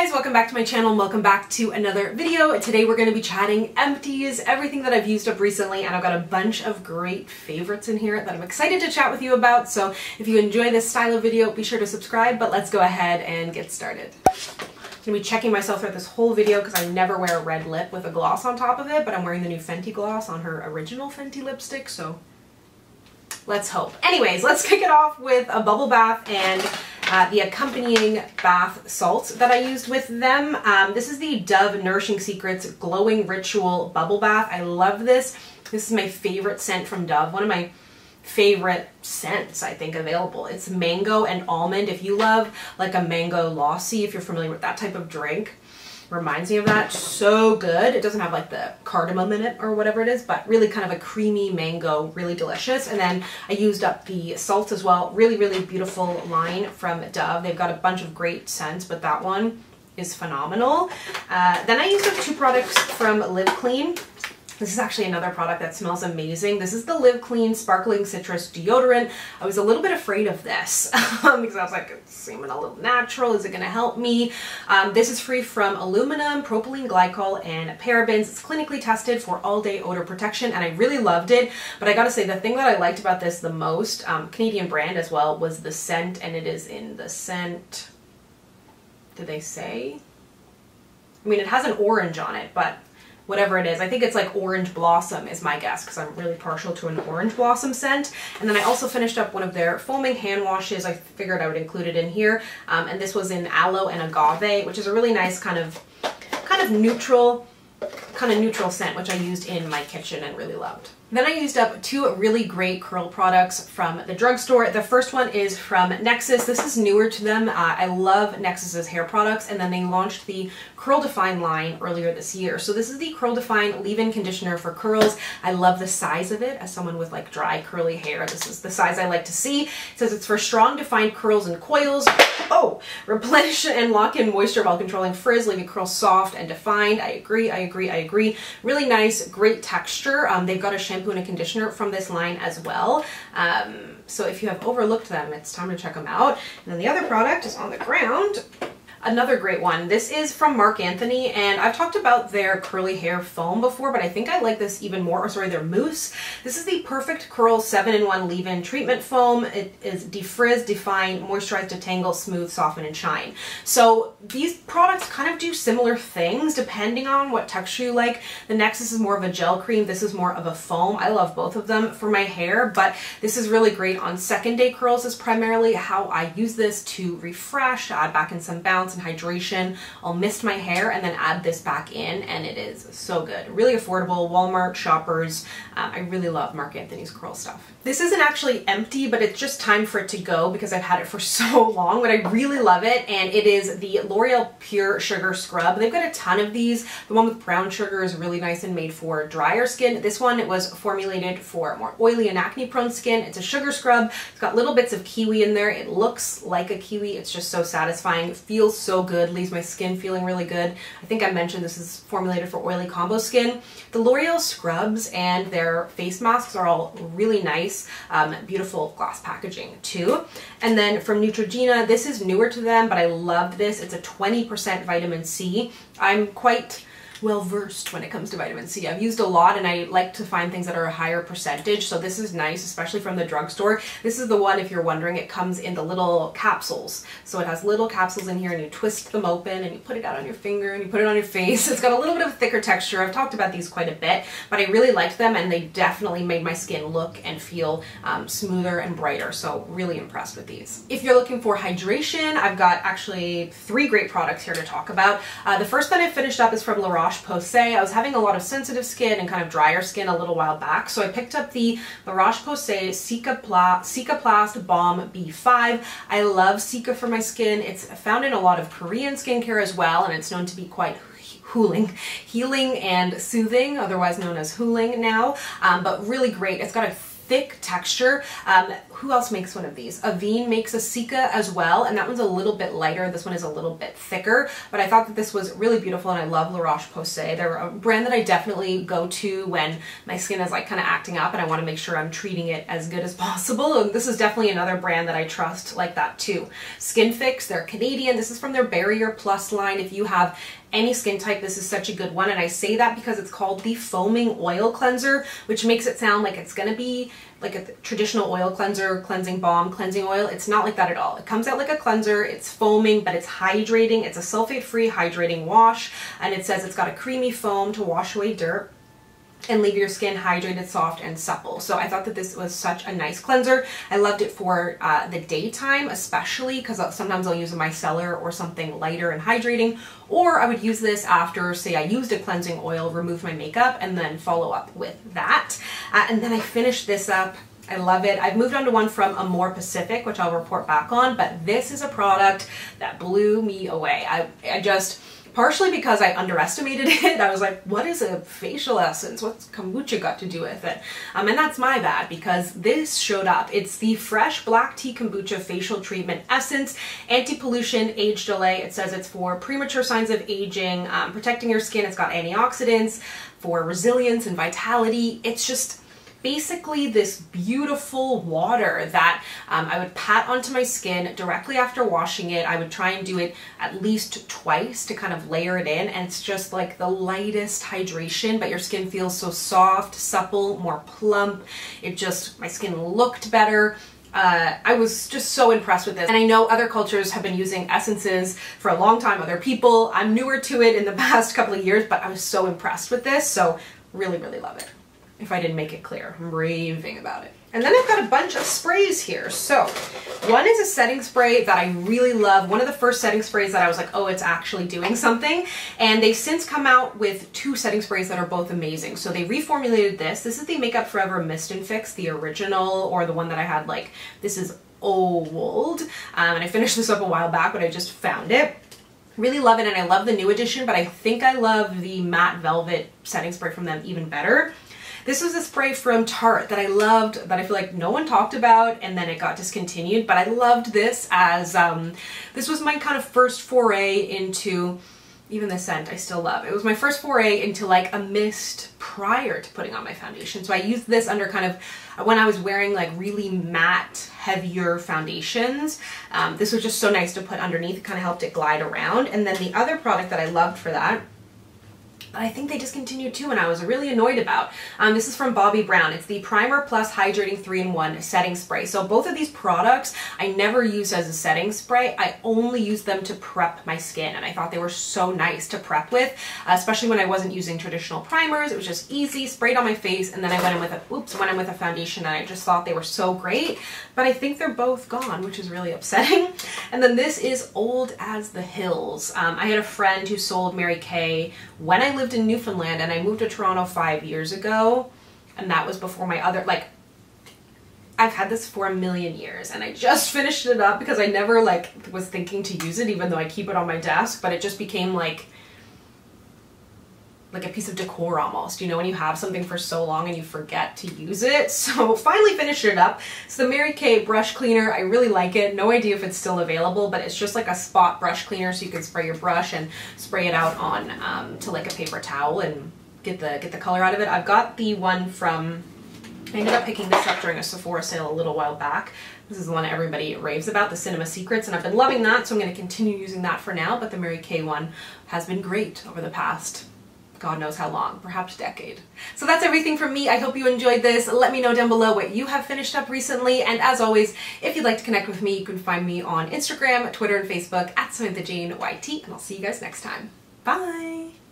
guys, welcome back to my channel and welcome back to another video. Today we're going to be chatting Empties, everything that I've used up recently, and I've got a bunch of great favorites in here that I'm excited to chat with you about. So if you enjoy this style of video, be sure to subscribe, but let's go ahead and get started. I'm going to be checking myself throughout this whole video because I never wear a red lip with a gloss on top of it, but I'm wearing the new Fenty gloss on her original Fenty lipstick, so let's hope. Anyways, let's kick it off with a bubble bath and the accompanying bath salts that I used with them. This is the Dove Nourishing Secrets Glowing Ritual Bubble Bath. I love this. This is my favorite scent from Dove. One of my favorite scents, I think, available. It's mango and almond. If you love like a mango lassi, if you're familiar with that type of drink, reminds me of that. So good. It doesn't have like the cardamom in it or whatever it is, but really kind of a creamy mango, really delicious. And then I used up the salt as well. Really, really beautiful line from Dove. They've got a bunch of great scents, but that one is phenomenal. Then I used up two products from Live Clean. This is actually another product that smells amazing. This is the Live Clean Sparkling Citrus Deodorant. I was a little bit afraid of this because I was like, it's seeming a little natural. Is it going to help me? This is free from aluminum, propylene glycol, and parabens. It's clinically tested for all-day odor protection, and I really loved it. But I gotta say, the thing that I liked about this the most, Canadian brand as well, was the scent, and it is in the scent, did they say? I mean, it has an orange on it, but whatever it is, I think it's like orange blossom is my guess, because I'm really partial to an orange blossom scent. And then I also finished up one of their foaming hand washes. I figured I would include it in here, and this was in aloe and agave, which is a really nice kind of neutral scent, which I used in my kitchen and really loved. Then I used up two really great curl products from the drugstore. The first one is from Nexxus. This is newer to them. I love Nexxus's hair products, and then they launched the Curl Define line earlier this year. So this is the Curl Define leave-in conditioner for curls. I love the size of it. As someone with like dry curly hair, this is the size I like to see. It says it's for strong defined curls and coils. Oh, replenish and lock in moisture while controlling frizz, leaving curls soft and defined. I agree. Really nice, great texture. They've got a shampoo and a conditioner from this line as well. So if you have overlooked them, it's time to check them out. And then the other product is on the ground. Another great one. This is from Marc Anthony, and I've talked about their curly hair foam before, but I think I like this even more, or sorry, their mousse. This is the Perfect Curl 7-in-1 leave-in treatment foam. It is defrizz, define, moisturize, detangle, smooth, soften, and shine. So these products kind of do similar things depending on what texture you like. The Nexxus is more of a gel cream. This is more of a foam. I love both of them for my hair, but this is really great on second day curls. Is primarily how I use this to refresh, to add back in some bounce and hydration. I'll mist my hair and then add this back in, and it is so good. Really affordable. Walmart shoppers. I really love Marc Anthony's curl stuff. This isn't actually empty, but it's just time for it to go because I've had it for so long, but I really love it, and it is the L'Oreal Pure Sugar Scrub. They've got a ton of these. The one with brown sugar is really nice and made for drier skin. This one, it was formulated for more oily and acne prone skin. It's a sugar scrub. It's got little bits of kiwi in there. It looks like a kiwi. It's just so satisfying. It feels so good, leaves my skin feeling really good. I think I mentioned this is formulated for oily combo skin. The L'Oreal scrubs and their face masks are all really nice. Beautiful glass packaging too. And then from Neutrogena, this is newer to them, but I loved this. It's a 20% vitamin C. I'm quite well versed when it comes to vitamin C. I've used a lot, and I like to find things that are a higher percentage, so this is nice, especially from the drugstore. This is the one, if you're wondering, it comes in the little capsules. So it has little capsules in here, and you twist them open and you put it out on your finger and you put it on your face. It's got a little bit of a thicker texture. I've talked about these quite a bit, but I really liked them, and they definitely made my skin look and feel smoother and brighter, so really impressed with these. If you're looking for hydration, I've got actually three great products here to talk about. The first that I finished up is from Roche Posay. I was having a lot of sensitive skin and kind of drier skin a little while back, so I picked up the Roche Posay Cicaplast Balm B5. I love Cica for my skin. It's found in a lot of Korean skincare as well, and it's known to be quite healing and soothing, otherwise known as Hooling now, but really great. It's got a thick texture. Who else makes one of these? Avene makes a Cica as well, and that one's a little bit lighter. This one is a little bit thicker, but I thought that this was really beautiful, and I love Roche Posay. They're a brand that I definitely go to when my skin is like kind of acting up and I want to make sure I'm treating it as good as possible. And this is definitely another brand that I trust like that too. Skinfix, they're Canadian. This is from their Barrier Plus line. If you have any skin type, this is such a good one, and I say that because it's called the Foaming Oil Cleanser, which makes it sound like it's gonna be like a traditional oil cleanser, cleansing balm, cleansing oil. It's not like that at all. It comes out like a cleanser, it's foaming, but it's hydrating. It's a sulfate-free hydrating wash, and it says it's got a creamy foam to wash away dirt and leave your skin hydrated, soft, and supple. So I thought that this was such a nice cleanser. I loved it for the daytime, especially because sometimes I'll use a micellar or something lighter and hydrating, or I would use this after, say I used a cleansing oil, remove my makeup, and then follow up with that. And then I finished this up. I love it. I've moved on to one from Amore Pacific, which I'll report back on, but this is a product that blew me away. I just, partially because I underestimated it. I was like, what is a facial essence? What's kombucha got to do with it? And that's my bad, because this showed up. It's the Fresh Black Tea Kombucha Facial Treatment Essence, Anti-Pollution, Age Delay. It says it's for premature signs of aging, protecting your skin. It's got antioxidants for resilience and vitality. It's just basically this beautiful water that I would pat onto my skin directly after washing it. I would try and do it at least twice to kind of layer it in, and it's just like the lightest hydration, but your skin feels so soft, supple, more plump. It just, my skin looked better. I was just so impressed with this. And I know other cultures have been using essences for a long time, other people. I'm newer to it in the past couple of years, but I was so impressed with this. So really, really love it. If I didn't make it clear, I'm raving about it. And then I've got a bunch of sprays here. So one is a setting spray that I really love. One of the first setting sprays that I was like, oh, it's actually doing something. And they've since come out with two setting sprays that are both amazing. So they reformulated this. This is the Makeup Forever Mist and Fix, the original, or the one that I had, like, this is old. And I finished this up a while back, but I just found it. Really love it, and I love the new edition, but I think I love the Matte Velvet setting spray from them even better. This was a spray from Tarte that I loved, that I feel like no one talked about, and then it got discontinued, but I loved this as, this was my kind of first foray into, even the scent I still love. It was my first foray into like a mist prior to putting on my foundation. So I used this under kind of, when I was wearing like really matte, heavier foundations. This was just so nice to put underneath. It kind of helped it glide around. And then the other product that I loved for that, but I think they discontinued too, and I was really annoyed about. This is from Bobbi Brown. It's the Primer Plus Hydrating 3-in-1 Setting Spray. So both of these products I never used as a setting spray. I only used them to prep my skin, and I thought they were so nice to prep with, especially when I wasn't using traditional primers. It was just easy, sprayed on my face, and then I went in with a foundation, and I just thought they were so great. But I think they're both gone, which is really upsetting. And then this is Old as the Hills. I had a friend who sold Mary Kay when I lived in Newfoundland, and I moved to Toronto 5 years ago, and that was before my other, like, I've had this for a million years, and I just finished it up because I never like was thinking to use it, even though I keep it on my desk, but it just became like a piece of decor almost, you know, when you have something for so long and you forget to use it. So finally finished it up. It's the Mary Kay brush cleaner. I really like it. No idea if it's still available, but it's just like a spot brush cleaner, so you can spray your brush and spray it out on to like a paper towel and get the color out of it. I've got the one from, I ended up picking this up during a Sephora sale a little while back. This is the one everybody raves about, the Cinema Secrets, and I've been loving that, so I'm going to continue using that for now, but the Mary Kay one has been great over the past God knows how long, perhaps decade. So that's everything from me. I hope you enjoyed this. Let me know down below what you have finished up recently. And as always, if you'd like to connect with me, you can find me on Instagram, Twitter, and Facebook at SamanthaJaneYT. And I'll see you guys next time. Bye!